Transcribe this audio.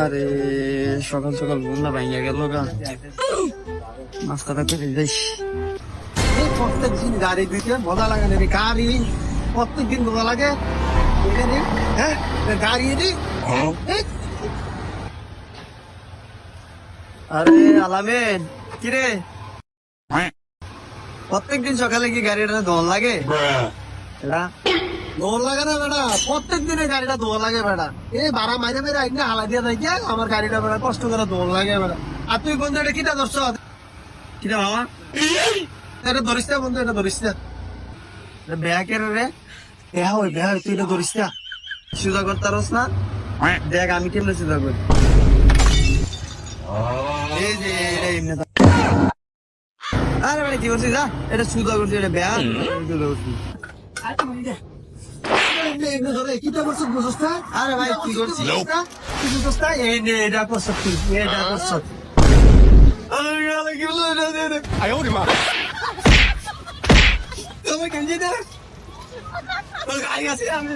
আরে সকাল সকাল বন্যা ভাঙিয়া গেল গা, নাস্তাটা করে যাইস। প্রত্যেক দিন গাড়ি দিতে মজা লাগে না, গাড়ি প্রত্যেক দিন মজা লাগে। হ্যাঁ গাড়ি আরে আলামেন কিরে, প্রত্যেকদিন সকালে কি গাড়িটা দোল লাগে? দোল লাগে না বেটা, প্রত্যেক দিনে গাড়িটা দোল লাগে বেটা। এই ভাড়া মাইরে মেরে আইনে হালা দিয়ে থাকে আমার গাড়িটা বেটা কষ্ট করে দোল লাগে বেটা। আর তুই বন্ধু এটা কিটা ধরছ? কিটা বাবা এটা ধরিস না বন্ধু, এটা ধরিস না। ব্যাগের রে বেহা ওই বেহা, তুই এটা ধরিস না। সুজা করতে পারস না? দেখ আমি কেমনে সুজা করি। এই যে এমনি আরে মানে কি করছিস? এটা সুদা করছিস, এটা বেয়া আরে ভাই কি করছিস? এটা করছ তুই, এটা করছ। তোমার গাড়ি আছে আমি